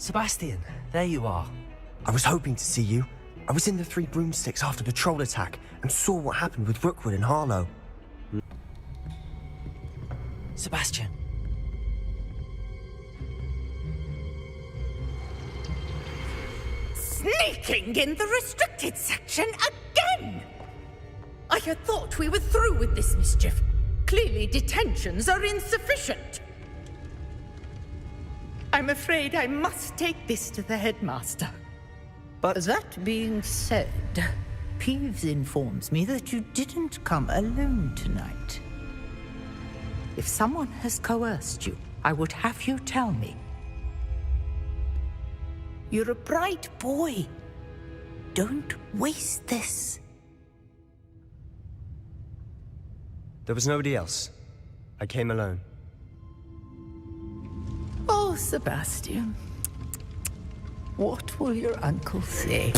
Sebastian, there you are. I was hoping to see you. I was in the Three Broomsticks after the troll attack and saw what happened with Rookwood and Harlow. Sebastian. Sneaking in the restricted section again! I had thought we were through with this mischief. Clearly detentions are insufficient. I'm afraid I must take this to the headmaster. But that being said, Peeves informs me that you didn't come alone tonight. If someone has coerced you, I would have you tell me. You're a bright boy. Don't waste this. There was nobody else. I came alone. Oh, Sebastian. What will your uncle say?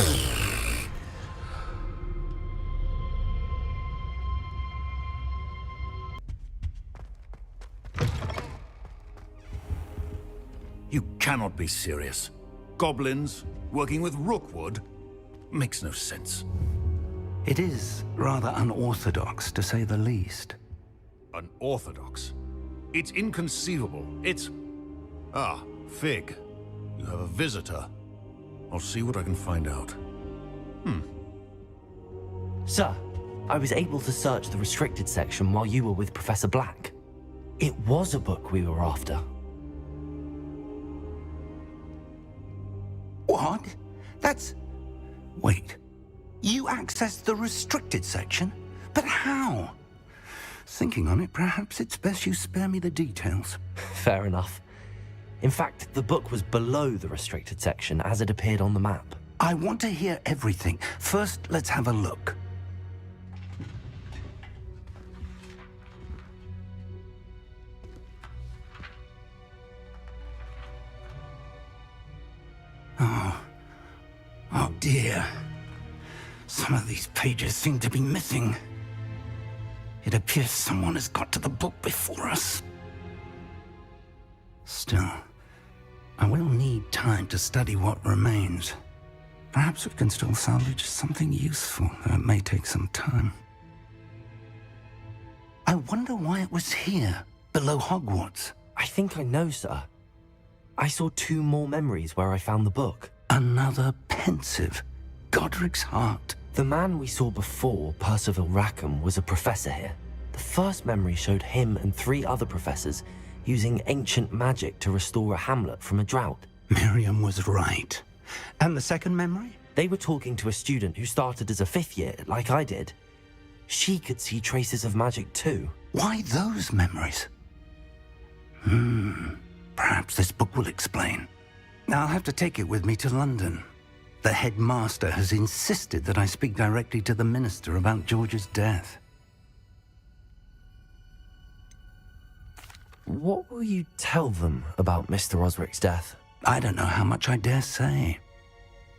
You cannot be serious. Goblins working with Rookwood makes no sense. It is rather unorthodox, to say the least. Unorthodox? It's inconceivable. It's... Ah, Fig. You have a visitor. I'll see what I can find out. Sir, I was able to search the restricted section while you were with Professor Black. It was a book we were after. What? That's... Wait. You accessed the restricted section? But how? Thinking on it, perhaps it's best you spare me the details. Fair enough. In fact, the book was below the restricted section as it appeared on the map. I want to hear everything. First, let's have a look. Oh dear. Some of these pages seem to be missing. It appears someone has got to the book before us. Still, I will need time to study what remains. Perhaps we can still salvage something useful, though it may take some time. I wonder why it was here, below Hogwarts. I think I know, sir. I saw 2 more memories where I found the book. Another pensive. Godric's heart. The man we saw before, Percival Rackham, was a professor here. The first memory showed him and 3 other professors using ancient magic to restore a hamlet from a drought. Miriam was right. And the second memory? They were talking to a student who started as a 5th year, like I did. She could see traces of magic too. Why those memories? Perhaps this book will explain. I'll have to take it with me to London. The headmaster has insisted that I speak directly to the minister about George's death. What will you tell them about Mr. Osric's death? I don't know how much I dare say.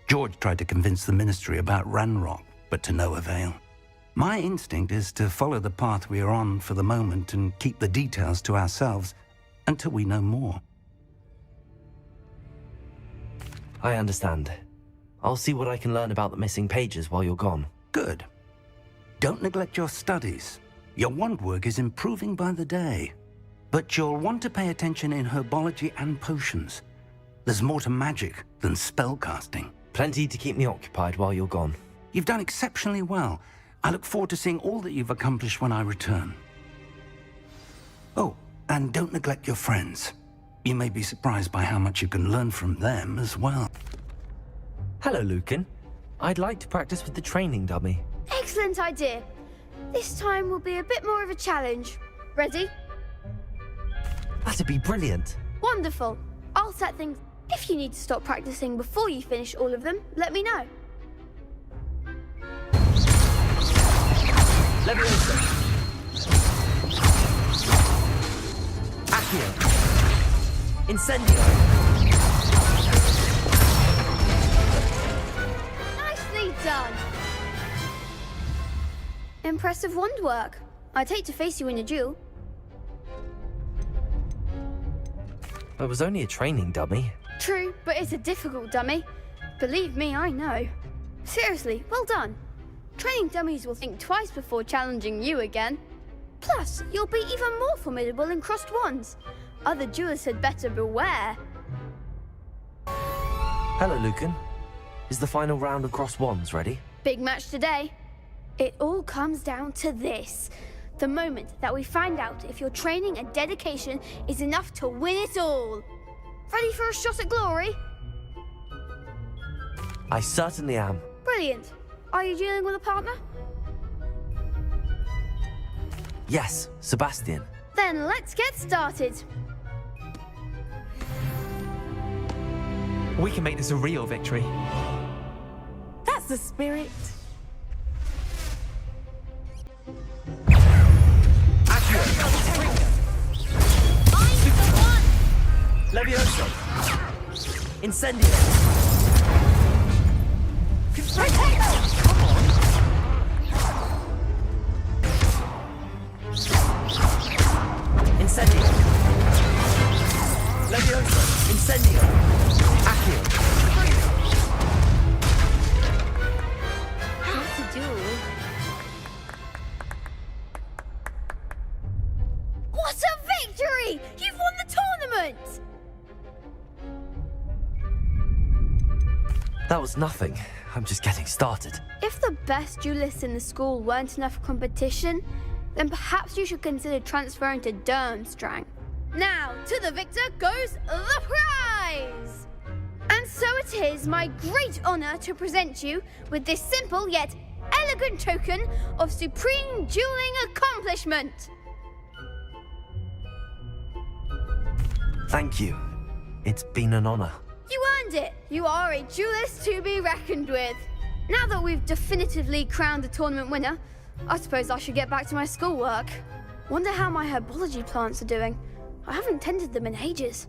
George tried to convince the ministry about Ranrock, but to no avail. My instinct is to follow the path we are on for the moment and keep the details to ourselves until we know more. I understand. I'll see what I can learn about the missing pages while you're gone. Good. Don't neglect your studies. Your wand work is improving by the day. But you'll want to pay attention in herbology and potions. There's more to magic than spellcasting. Plenty to keep me occupied while you're gone. You've done exceptionally well. I look forward to seeing all that you've accomplished when I return. Oh, and don't neglect your friends. You may be surprised by how much you can learn from them as well. Hello, Lucan. I'd like to practice with the training dummy. Excellent idea. This time will be a bit more of a challenge. Ready? That'd be brilliant. Wonderful. I'll set things... If you need to stop practicing before you finish all of them, let me know. Leviosa. Accio. Incendio. Nicely done. Impressive wand work. I'd hate to face you in a duel. It was only a training dummy. True, but it's a difficult dummy. Believe me, I know. Seriously, well done. Training dummies will think twice before challenging you again. Plus, you'll be even more formidable in crossed wands. Other duelists had better beware. Hello, Lucan. Is the final round of crossed wands ready? Big match today. It all comes down to this. The moment that we find out if your training and dedication is enough to win it all. Ready for a shot at glory? I certainly am. Brilliant. Are you dealing with a partner? Yes, Sebastian. Then let's get started. We can make this a real victory. That's the spirit. Levioso! Incendio! Incendio! Levioso! Incendio! Accio! How to duel? What a victory! You've won the tournament! That was nothing. I'm just getting started. If the best duelists in the school weren't enough competition, then perhaps you should consider transferring to Durmstrang. Now, to the victor goes the prize! And so it is my great honor to present you with this simple yet elegant token of supreme dueling accomplishment. Thank you. It's been an honor. You earned it! You are a duelist to be reckoned with. Now that we've definitively crowned the tournament winner, I suppose I should get back to my schoolwork. Wonder how my herbology plants are doing. I haven't tended them in ages.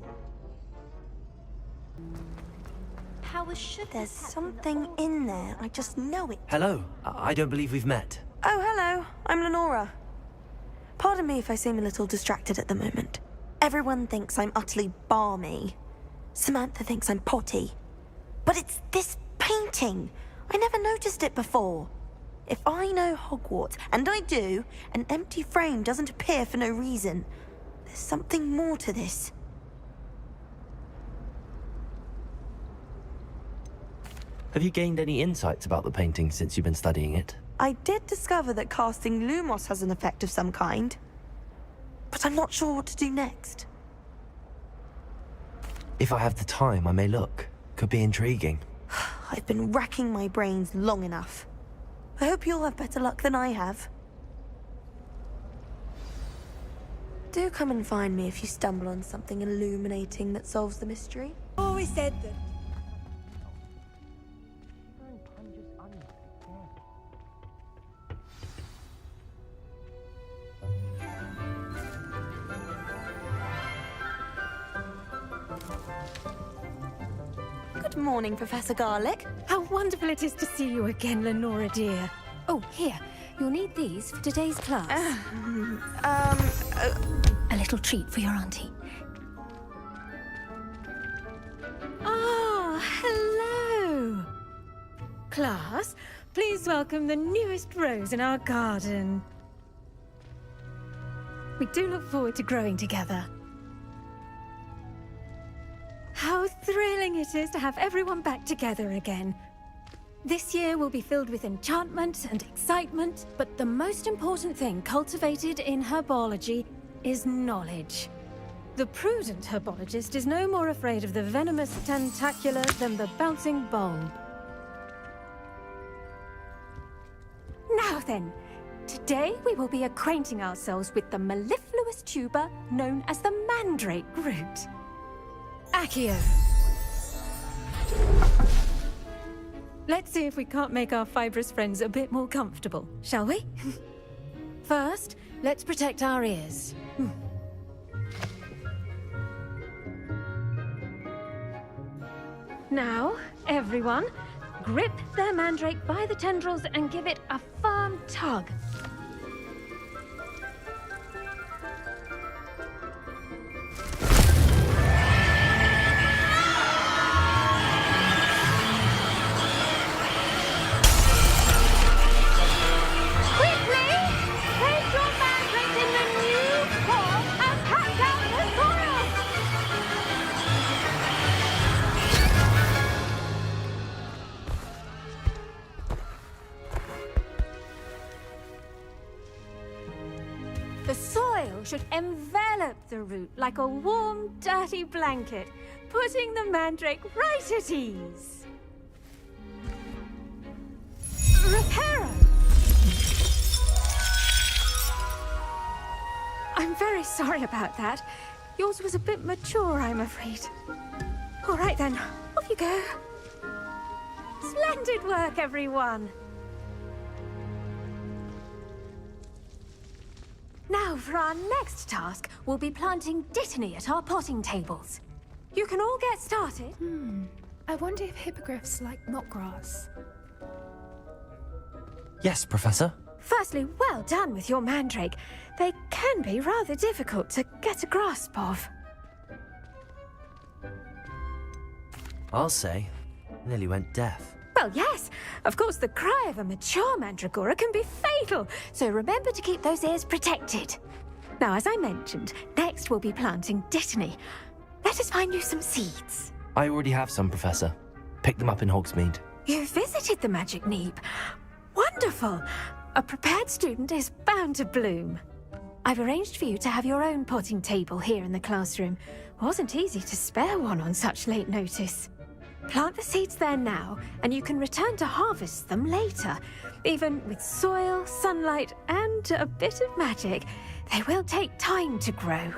How should there's something in there? I just know it. Hello. I don't believe we've met. Oh, hello. I'm Lenora. Pardon me if I seem a little distracted at the moment. Everyone thinks I'm utterly balmy. Samantha thinks I'm potty. But it's this painting. I never noticed it before. If I know Hogwarts, and I do, an empty frame doesn't appear for no reason. There's something more to this. Have you gained any insights about the painting since you've been studying it? I did discover that casting Lumos has an effect of some kind. But I'm not sure what to do next. If I have the time, I may look. Could be intriguing. I've been racking my brains long enough. I hope you'll have better luck than I have. Do come and find me if you stumble on something illuminating that solves the mystery. Always said that. Good morning, Professor Garlick. How wonderful it is to see you again, Lenora dear. Oh, here. You'll need these for today's class. A little treat for your auntie. Ah, hello. Class, please welcome the newest rose in our garden. We do look forward to growing together. How thrilling it is to have everyone back together again. This year will be filled with enchantment and excitement, but the most important thing cultivated in herbology is knowledge. The prudent herbologist is no more afraid of the venomous tentacula than the bouncing bulb. Now then, today we will be acquainting ourselves with the mellifluous tuber known as the mandrake root. Accio. Let's see if we can't make our fibrous friends a bit more comfortable, shall we? First, let's protect our ears. Now, everyone, grip their mandrake by the tendrils and give it a firm tug. The soil should envelop the root like a warm, dirty blanket, putting the mandrake right at ease. Reparo! I'm very sorry about that. Yours was a bit mature, I'm afraid. All right then, off you go. Splendid work, everyone. Now, for our next task, we'll be planting dittany at our potting tables. You can all get started. I wonder if hippogriffs like knotgrass. Yes, Professor. Firstly, well done with your mandrake. They can be rather difficult to get a grasp of. I'll say, nearly went deaf. Well, yes. Of course, the cry of a mature mandragora can be fatal, so remember to keep those ears protected. Now, as I mentioned, next we'll be planting dittany. Let us find you some seeds. I already have some, Professor. Picked them up in Hogsmeade. You visited the Magic Neep. Wonderful! A prepared student is bound to bloom. I've arranged for you to have your own potting table here in the classroom. Wasn't easy to spare one on such late notice. Plant the seeds there now, and you can return to harvest them later. Even with soil, sunlight, and a bit of magic, they will take time to grow.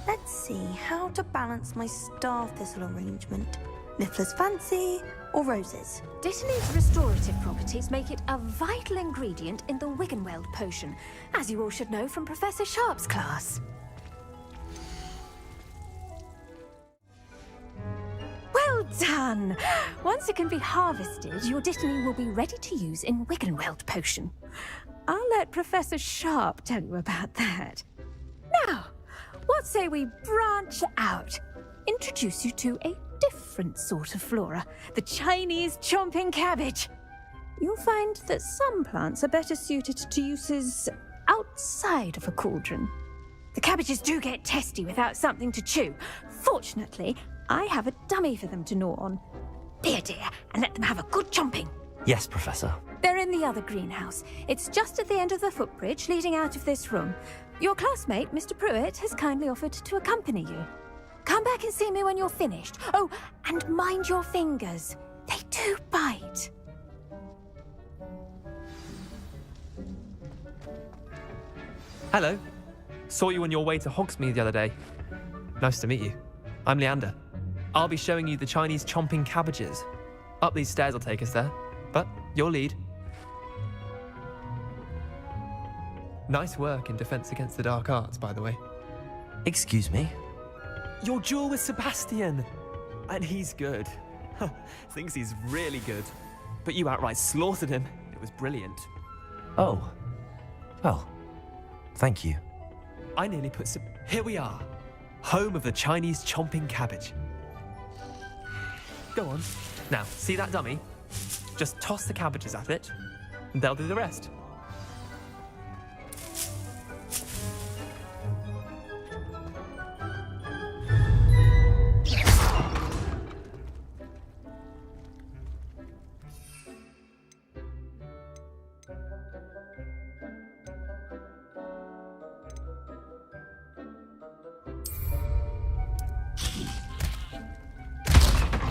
Let's see how to balance my star thistle arrangement. Niffler's fancy or roses? Dittany's restorative properties make it a vital ingredient in the Wiggenweld potion, as you all should know from Professor Sharp's class. Well done! Once it can be harvested, your dittany will be ready to use in Wiggenweld potion. I'll let Professor Sharp tell you about that. Now, what say we branch out? Introduce you to a different sort of flora, the Chinese chomping cabbage. You'll find that some plants are better suited to uses outside of a cauldron. The cabbages do get testy without something to chew. Fortunately, I have a dummy for them to gnaw on. Be a dear and let them have a good chomping. Yes, Professor. They're in the other greenhouse. It's just at the end of the footbridge leading out of this room. Your classmate, Mr. Pruitt, has kindly offered to accompany you. Come back and see me when you're finished. Oh, and mind your fingers. They do bite. Hello. Saw you on your way to Hogsmeade the other day. Nice to meet you. I'm Leander. I'll be showing you the Chinese chomping cabbages. Up these stairs will take us there, but your lead. Nice work in Defense Against the Dark Arts, by the way. Excuse me? Your duel with Sebastian! And he's good. Thinks he's really good. But you outright slaughtered him. It was brilliant. Oh. Well, thank you. I nearly put some... Here we are. Home of the Chinese chomping cabbage. Go on. Now, see that dummy? Just toss the cabbages at it, and they'll do the rest.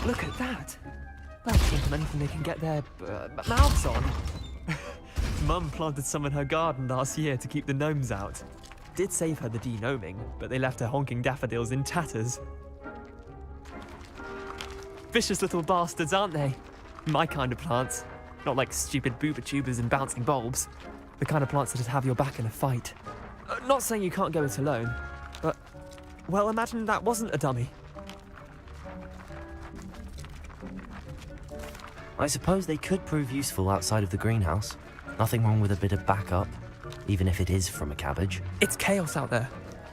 Look at that! That's give them anything they can get their mouths on. Mum planted some in her garden last year to keep the gnomes out. Did save her the de-gnoming, but they left her honking daffodils in tatters. Vicious little bastards, aren't they? My kind of plants. Not like stupid booba tubers and bouncing bulbs. The kind of plants that'd have your back in a fight. Not saying you can't go it alone, but... Well, imagine that wasn't a dummy. I suppose they could prove useful outside of the greenhouse. Nothing wrong with a bit of backup, even if it is from a cabbage. It's chaos out there.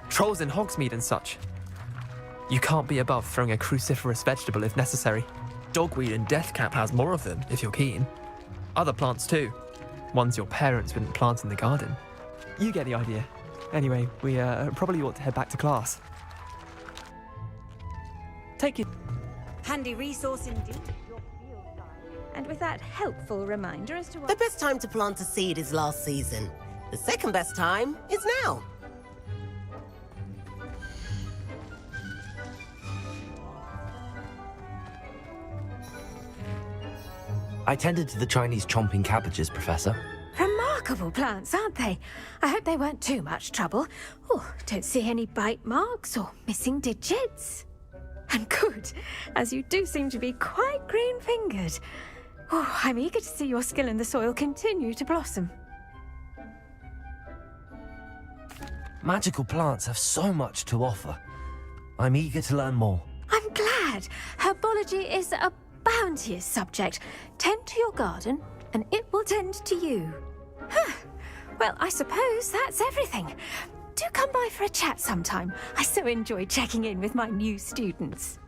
Trolls in Hogsmeade and such. You can't be above throwing a cruciferous vegetable if necessary. Dogweed and deathcap has more of them, if you're keen. Other plants too. Ones your parents wouldn't plant in the garden. You get the idea. Anyway, we probably ought to head back to class. Take it. Handy resource indeed. And with that helpful reminder as to what... The best time to plant a seed is last season. The second best time is now. I tended to the Chinese chomping cabbages, Professor. Remarkable plants, aren't they? I hope they weren't too much trouble. Oh, don't see any bite marks or missing digits. And good, as you do seem to be quite green-fingered. Oh, I'm eager to see your skill in the soil continue to blossom. Magical plants have so much to offer. I'm eager to learn more. I'm glad. Herbology is a bounteous subject. Tend to your garden, and it will tend to you. Well, I suppose that's everything. Do come by for a chat sometime. I so enjoy checking in with my new students.